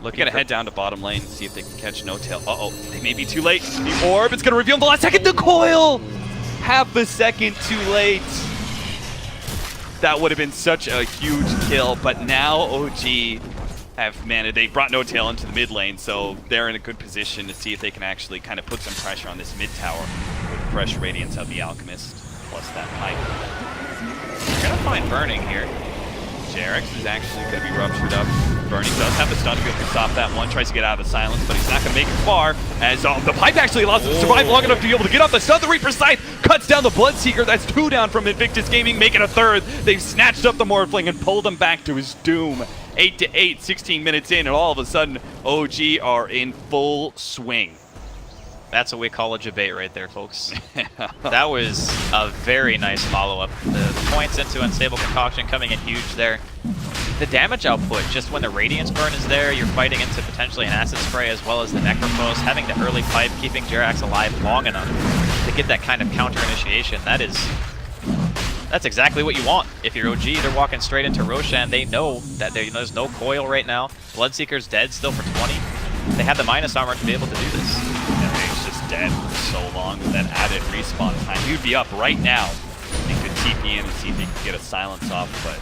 Looking to head down to bottom lane, see if they can catch No Tail. Uh-oh, they may be too late. The orb, it's going to reveal in the last second. The coil! Half a second too late. That would have been such a huge kill, but now OG have managed. They brought No Tail into the mid lane, so they're in a good position to see if they can actually kind of put some pressure on this mid tower with fresh Radiance of the Alchemist, plus that pipe. You're going to find Burning here. Jarex is actually going to be ruptured up. Burning does have the stun to be able to stop that one. Tries to get out of the silence, but he's not going to make it far. As the pipe actually allows him to survive long enough to be able to get off the stun. The Reaper's Scythe cuts down the Bloodseeker. That's 2 down from Invictus Gaming, making a 3rd. They've snatched up the Morphling and pulled him back to his doom. 8-8, 16 minutes in, and all of a sudden, OG are in full swing. That's what we call a debate right there, folks. That was a very nice follow-up. The points into Unstable Concoction coming in huge there. The damage output, just when the Radiance Burn is there, you're fighting into potentially an Acid Spray as well as the Necrophos, having the early pipe, keeping Jerax alive long enough to get that kind of counter-initiation. That's exactly what you want. If you're OG, they're walking straight into Roshan. They know that there's no coil right now. Bloodseeker's dead still for 20. They have the minus armor to be able to do this. He's just dead for so long with that added respawn time. He would be up right now. He could TP in and see if he can get a silence off, but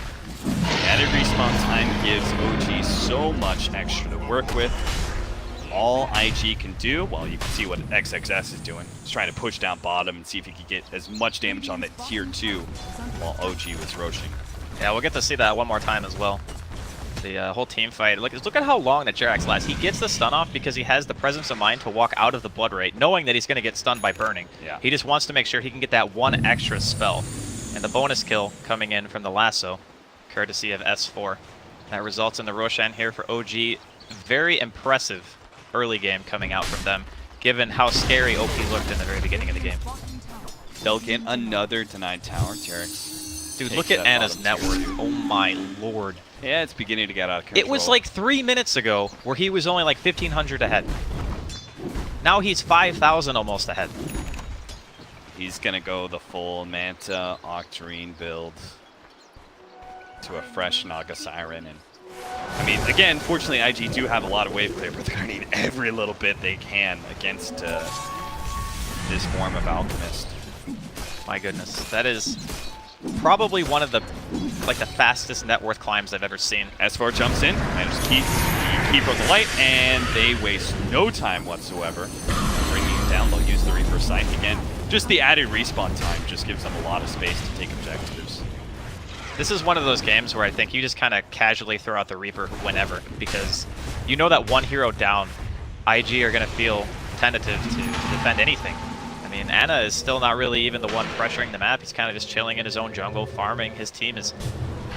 added respawn time gives OG so much extra to work with. All IG can do, well, you can see what XXS is doing. He's trying to push down bottom and see if he can get as much damage on that tier 2 while OG was roaching. Yeah, we'll get to see that one more time as well. The whole team fight. Look at how long that Jerax lasts. He gets the stun off because he has the presence of mind to walk out of the Blood Rate, knowing that he's going to get stunned by Burning. Yeah. He just wants to make sure he can get that one extra spell. And the bonus kill coming in from the Lasso, courtesy of S4. That results in the Roshan here for OG. Very impressive early game coming out from them, given how scary OP looked in the very beginning of the game. They'll get another denied tower, Jarex. Dude, look at Anna's net worth. Oh my lord. Yeah, it's beginning to get out of control. It was like 3 minutes ago where he was only like 1,500 ahead. Now he's 5,000 almost ahead. He's going to go the full Manta Octarine build to a fresh Naga Siren. And I mean, again, fortunately, IG do have a lot of wave clear, but they're going to need every little bit they can against this form of Alchemist. My goodness, that is probably one of the fastest net worth climbs I've ever seen. S4 jumps in, manages to keep on the light, and they waste no time whatsoever. Bringing it down, they'll use the Reaper Scythe again. Just the added respawn time just gives them a lot of space to take objectives. This is one of those games where I think you just kind of casually throw out the Reaper whenever, because you know that one hero down, IG are going to feel tentative to defend anything. I mean, Anna is still not really even the one pressuring the map. He's kind of just chilling in his own jungle, farming. His team is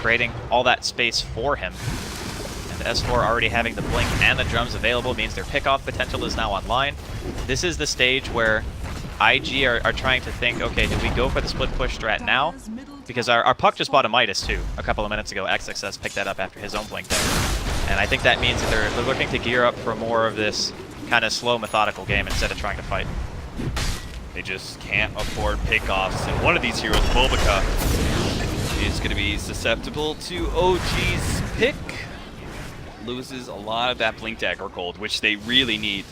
creating all that space for him. And S4 already having the blink and the drums available means their pickoff potential is now online. This is the stage where IG are trying to think, okay, do we go for the split push strat now? Because our puck just bought a Midas too a couple of minutes ago. XXS picked that up after his own blink there. And I think that means that they're looking to gear up for more of this kind of slow, methodical game instead of trying to fight. They just can't afford pickoffs, and one of these heroes, Bobica, is going to be susceptible to OG's pick. Loses a lot of that Blink Dagger gold, which they really need.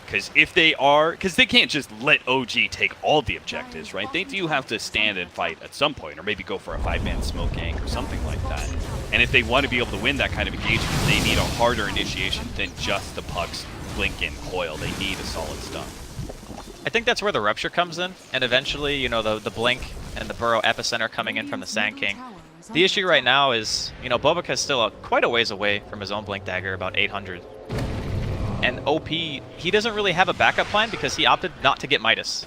Because they can't just let OG take all the objectives, right? They do have to stand and fight at some point, or maybe go for a 5-man smoke gank or something like that. And if they want to be able to win that kind of engagement, they need a harder initiation than just the puck's blink and coil. They need a solid stun. I think that's where the Rupture comes in, and eventually, you know, the Blink and the Burrow Epicenter coming in from the Sand King. The issue right now is, you know, Bobica is still quite a ways away from his own Blink Dagger, about 800. And OP, he doesn't really have a backup plan because he opted not to get Midas.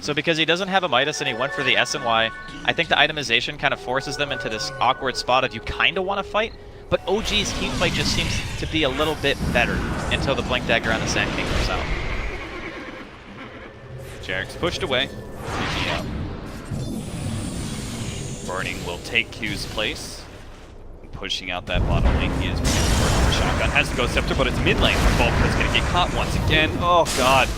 So because he doesn't have a Midas and he went for the SNY, I think the itemization kind of forces them into this awkward spot of you kind of want to fight, but OG's team fight just seems to be a little bit better until the Blink Dagger on the Sand King comes out. Jarek's pushed away. GG out. Burning will take Q's place. Pushing out that bottom lane. He is working for the shotgun. Has to go Scepter, but it's mid lane. Bulk is going to get caught once again. Oh, God.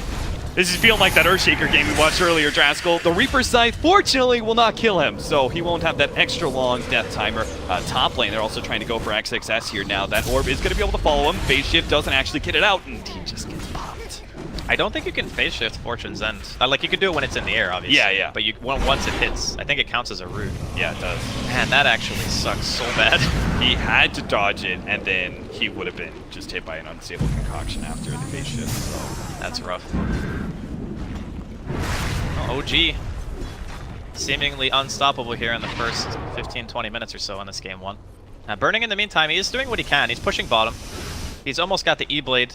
This is feeling like that Earthshaker game we watched earlier, Draskell. The Reaper Scythe, fortunately, will not kill him, so he won't have that extra long death timer. Top lane, they're also trying to go for XXS here now. That orb is going to be able to follow him. Phase Shift doesn't actually get it out, and he just gets popped. I don't think you can Phase Shift Fortune's End. Like, you can do it when it's in the air, obviously. Yeah. But once it hits, I think it counts as a root. Yeah, it does. Man, that actually sucks so bad. He had to dodge it, and then he would have been just hit by an unstable concoction after the Phase Shift, so that's rough. OG seemingly unstoppable here in the first 15-20 minutes or so in this game one. Now Burning in the meantime, he is doing what he can. He's pushing bottom. He's almost got the E-Blade,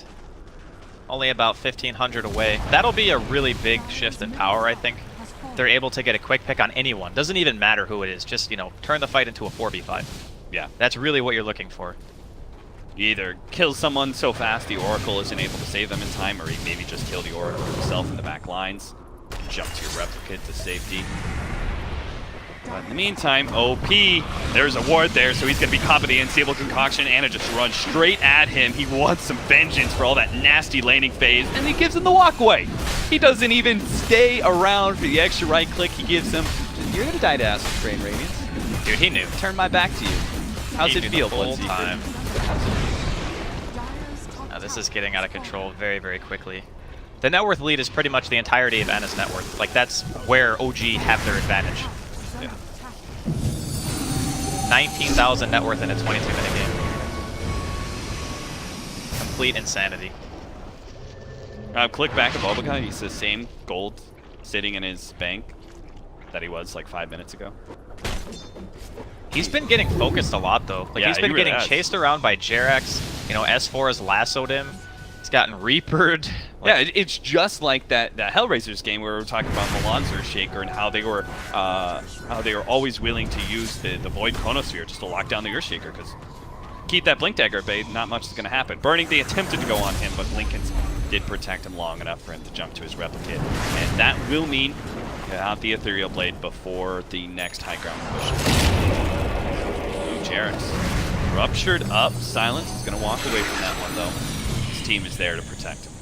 only about 1,500 away. That'll be a really big shift in power, I think. They're able to get a quick pick on anyone. Doesn't even matter who it is. Just, you know, turn the fight into a 4v5. Yeah. That's really what you're looking for. You either kill someone so fast the Oracle isn't able to save them in time, or you maybe just kill the Oracle himself in the back lines. Jump to your replicate to safety. But in the meantime, OP, there's a ward there, so he's going to be caught by the unstable concoction. Anna just runs straight at him. He wants some vengeance for all that nasty laning phase, and he gives him the walkway. He doesn't even stay around for the extra right click he gives him. You're going to die to Acid Strain, Radiance. Dude, he knew. Turn my back to you. How's it feel, Bloodseeker? Now this is getting out of control very, very quickly. The net worth lead is pretty much the entirety of Anna's net worth. Like, that's where OG have their advantage. Yeah. 19,000 net worth in a 22-minute game. Complete insanity. Click back at Bobaga. He's the same gold sitting in his bank that he was like 5 minutes ago. He's been getting focused a lot, though. Like, yeah, he's been he really getting has. chased around by Jerax. You know, S4 has lassoed him. He's gotten Reapered. Like, yeah, it's just like that Hellraisers game where we were talking about Milan's Earthshaker and how they were always willing to use the Void Chronosphere just to lock down the Earthshaker, because keep that Blink Dagger at bay, not much is going to happen. Burning, they attempted to go on him, but Lincoln's did protect him long enough for him to jump to his replicate, and that will mean he'll have the Ethereal Blade before the next high ground push. Ooh, Jerax. Ruptured up. Silence is going to walk away from that one, though. His team is there to protect him.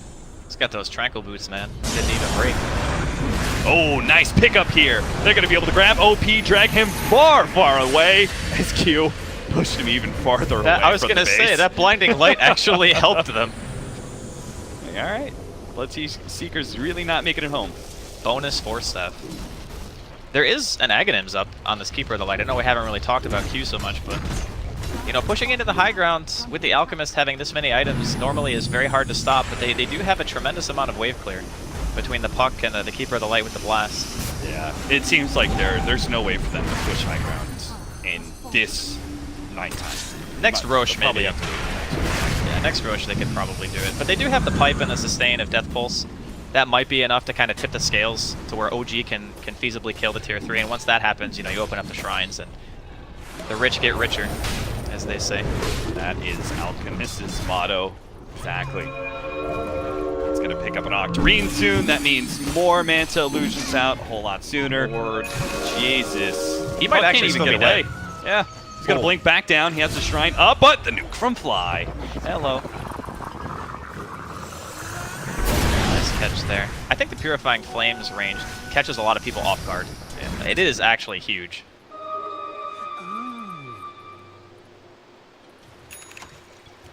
He's got those tranquil boots, man. Didn't even break. Oh, nice pickup here. They're going to be able to grab OP, drag him far, far away, as Q pushed him even farther away. I was going to say, that blinding light actually helped them. All right. Bloodseeker's really not making it home. Bonus Force Staff. There is an Aghanims up on this Keeper of the Light. I know we haven't really talked about Q so much, but you know, pushing into the high ground with the Alchemist having this many items normally is very hard to stop, but they do have a tremendous amount of wave clear between the Puck and the Keeper of the Light with the Blast. Yeah, it seems like there's no way for them to push high ground in this nighttime. Next Roche, maybe. Have to do it. Yeah, next Roche they could probably do it. But they do have the pipe and the sustain of Death Pulse. That might be enough to kind of tip the scales to where OG can feasibly kill the tier 3. And once that happens, you know, you open up the shrines and the rich get richer, as they say. That is Alchemist's motto. Exactly. It's going to pick up an Octarine soon. That means more Manta Illusions out a whole lot sooner. Lord Jesus. He might actually even get away. away. Yeah. He's going to blink back down. He has the shrine up, but the nuke from Fly. Hello. Nice catch there. I think the Purifying Flames range catches a lot of people off guard. And it is actually huge.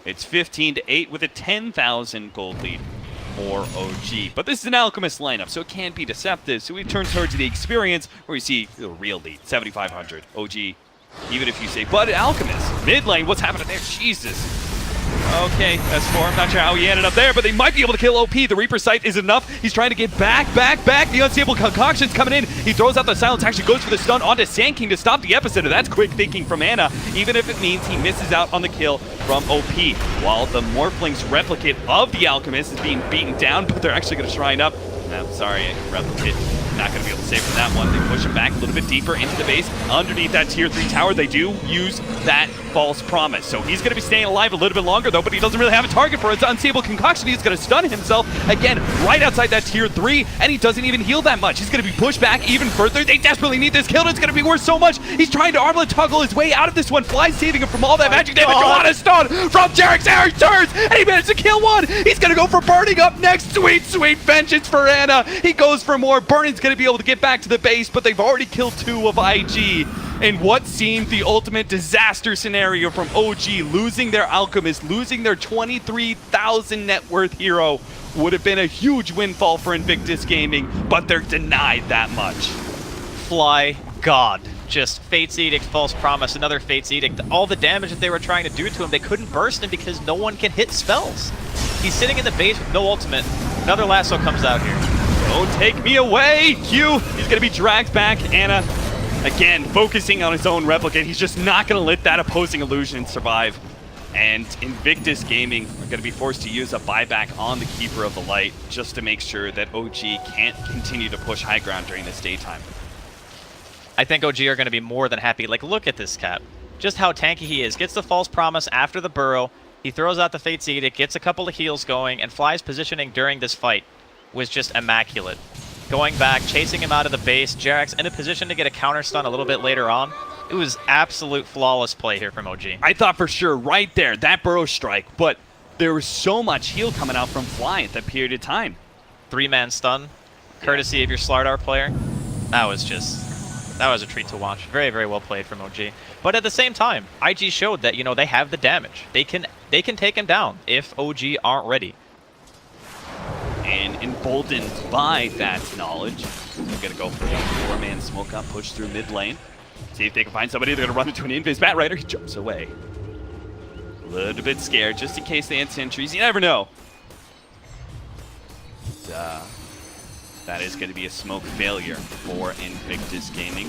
It's 15-8 with a 10,000 gold lead for OG. But this is an Alchemist lineup, so it can be deceptive. So we turn towards the experience where we see the real lead, 7,500. OG, even if you say, but Alchemist, mid lane, what's happening there? Jesus. Okay, that's 4. I'm not sure how he ended up there, but they might be able to kill OP. The Reaper Sight is enough. He's trying to get back. The Unstable Concoction's coming in. He throws out the silence, actually goes for the stun onto Sand King to stop the epicenter. That's quick thinking from Ana, even if it means he misses out on the kill from OP. While the Morphling's replicate of the Alchemist is being beaten down, but they're actually going to shrine up. No, sorry, replicate. Not going to be able to save from that one. They push him back a little bit deeper into the base. Underneath that tier 3 tower, they do use that false promise. So he's going to be staying alive a little bit longer, though, but he doesn't really have a target for his Unstable Concoction. He's going to stun himself, again, right outside that tier 3, and he doesn't even heal that much. He's going to be pushed back even further. They desperately need this kill. It's going to be worth so much. He's trying to armlet toggle his way out of this one. Fly's saving him from all that magic damage. On a stun from Jarek's air. He turns, and he managed to kill one. He's going to go for burning up next. Sweet, sweet vengeance for Ana. He goes for more. Burning's going to be able to get back to the base, but they've already killed 2 of IG in what seemed the ultimate disaster scenario from OG. Losing their Alchemist, losing their 23,000 net worth hero would have been a huge windfall for Invictus Gaming, but they're denied that much. Fly God. Just Fate's Edict, False Promise, another Fate's Edict. All the damage that they were trying to do to him, they couldn't burst him because no one can hit spells. He's sitting in the base with no ultimate. Another lasso comes out here. Don't take me away, Q. He's going to be dragged back. Ana, again, focusing on his own replicate. He's just not going to let that opposing illusion survive. And Invictus Gaming are going to be forced to use a buyback on the Keeper of the Light just to make sure that OG can't continue to push high ground during this daytime. I think OG are going to be more than happy. Like, look at this Cap. Just how tanky he is. Gets the False Promise after the Burrow. He throws out the Fate's Edict, gets a couple of heals going, and Fly's positioning during this fight was just immaculate. Going back, chasing him out of the base. Jarek's in a position to get a counter stun a little bit later on. It was absolute flawless play here from OG. I thought for sure right there, that Burrow strike, but there was so much heal coming out from Fly at that period of time. 3-man stun, courtesy of your Slardar player. That was a treat to watch. Very, very well played from OG. But at the same time, IG showed that, you know, they have the damage. They can take him down if OG aren't ready. And emboldened by that knowledge, they're going to go for a 4-man smoke up, push through mid lane. See if they can find somebody. They're going to run into an Invis Bat Rider. He jumps away. A little bit scared, just in case they had sentries. You never know. That is going to be a smoke failure for Invictus Gaming.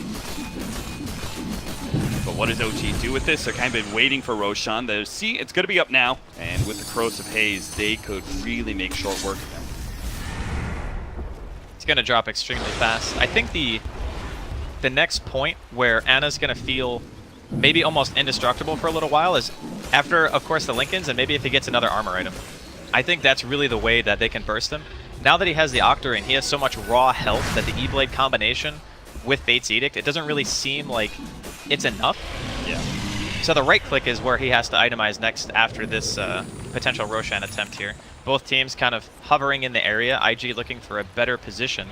But what does OG do with this? They're kind of been waiting for Roshan. See, it's going to be up now. And with the Corrosive Haze, they could really make short work of them. It's going to drop extremely fast. I think the next point where Ana's going to feel maybe almost indestructible for a little while is after, of course, the Lincolns, and maybe if he gets another armor item. I think that's really the way that they can burst him. Now that he has the Octarine, he has so much raw health that the E-Blade combination with Fate's Edict, it doesn't really seem like it's enough. Yeah. So the right click is where he has to itemize next after this potential Roshan attempt here. Both teams kind of hovering in the area, IG looking for a better position.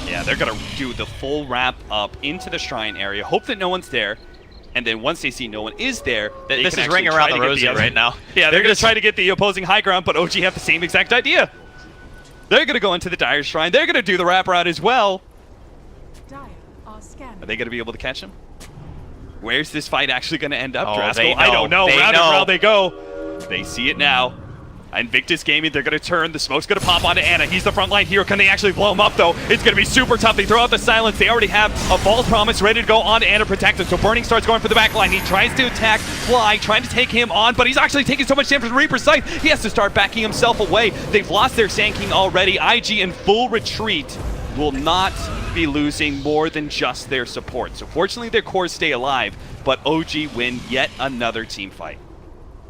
Yeah, they're going to do the full wrap up into the shrine area, hope that no one's there, and then once they see no one is there, this is ringing around the rosy right now. Yeah, they're going to try to get the opposing high ground, but OG have the same exact idea. They're going to go into the Dire Shrine. They're going to do the wraparound as well. Dire are scanning. Are they going to be able to catch him? Where's this fight actually going to end up, Drasko? They know. I don't know. They Round know. and round they go. They see it now. Invictus Gaming, they're going to turn. The smoke's going to pop onto Ana. He's the frontline hero. Can they actually blow him up, though? It's going to be super tough. They throw out the silence. They already have a False Promise ready to go on to Ana protect him. So Burning starts going for the back line. He tries to attack Fly, trying to take him on, but he's actually taking so much damage from Reaper's Sight. He has to start backing himself away. They've lost their Sand King already. IG in full retreat will not be losing more than just their support. So fortunately, their cores stay alive, but OG win yet another team fight.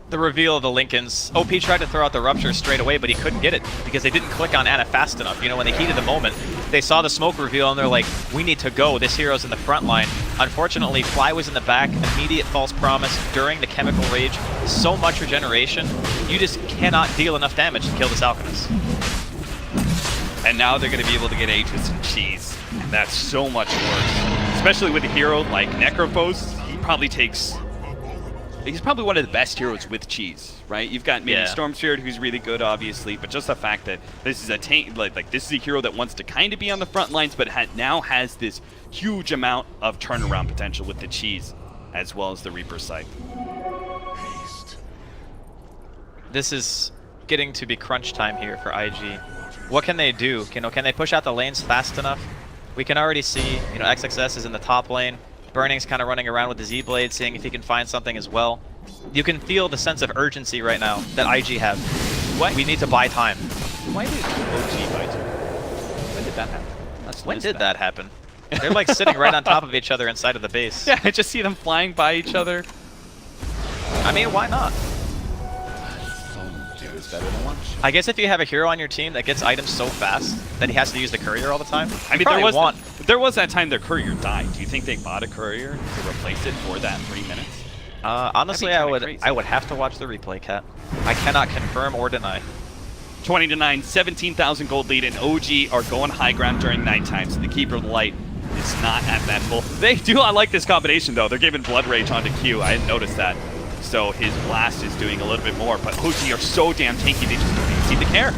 The reveal of the Lincolns. OP tried to throw out the Rupture straight away, but he couldn't get it because they didn't click on Ana fast enough. You know, when they heated the moment, they saw the smoke reveal and they're like, we need to go. This hero's in the front line. Unfortunately, Fly was in the back. Immediate False Promise during the Chemical Rage. So much regeneration. You just cannot deal enough damage to kill this Alchemist. And now they're going to be able to get Aegis and Cheese. And that's so much worse. Especially with a hero like Necrophos, he's probably one of the best heroes with Cheese, right? You've got maybe Storm Spirit, who's really good, obviously, but just the fact that this is a this is a hero that wants to kind of be on the front lines, but now has this huge amount of turnaround potential with the Cheese, as well as the Reaper Sight. this is getting to be crunch time here for IG. What can they do? Can they push out the lanes fast enough? We can already see, XXS is in the top lane. Burning's kind of running around with the Z-Blade, seeing if he can find something as well. You can feel the sense of urgency right now that IG have. What? We need to buy time. Why did OG buy time? When did that happen? When did that happen? They're like sitting right on top of each other inside of the base. Yeah, I just see them flying by each other. I mean, why not? Better than lunch. I guess if you have a hero on your team that gets items so fast that he has to use the courier all the time, I mean, there was that time their courier died. Do you think they bought a courier to replace it for that 3 minutes? Honestly, I would have to watch the replay, Cat. I cannot confirm or deny. 20-9, 17,000 gold lead, and OG are going high ground during nighttime, so the Keeper of the Light is not at that full. They do not like this combination, though. They're giving Blood Rage onto Q. I didn't notice that. So his blast is doing a little bit more, but OG are so damn tanky, they just don't even seem to care.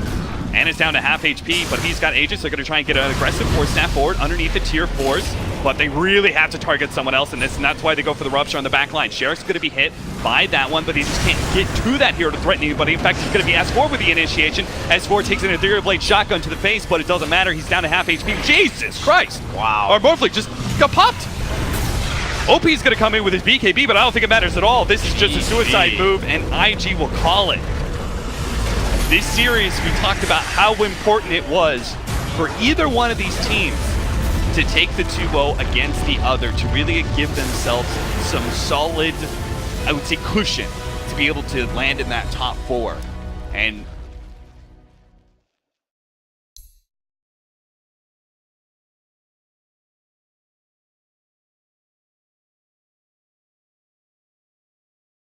And it's down to half HP, but he's got Aegis. They're going to try and get an aggressive force snap forward underneath the tier 4s, but they really have to target someone else in this, and that's why they go for the rupture on the back line. Sheriff's going to be hit by that one, but he just can't get to that hero to threaten anybody. In fact, he's going to be S4 with the initiation. S4 takes an Ethereal Blade shotgun to the face, but it doesn't matter. He's down to half HP. Jesus Christ! Wow. Our Morphling just got popped! OP's going to come in with his BKB, but I don't think it matters at all. This is just a suicide move, and IG will call it. This series, we talked about how important it was for either one of these teams to take the 2-0 against the other, to really give themselves some solid, I would say, cushion to be able to land in that top 4. And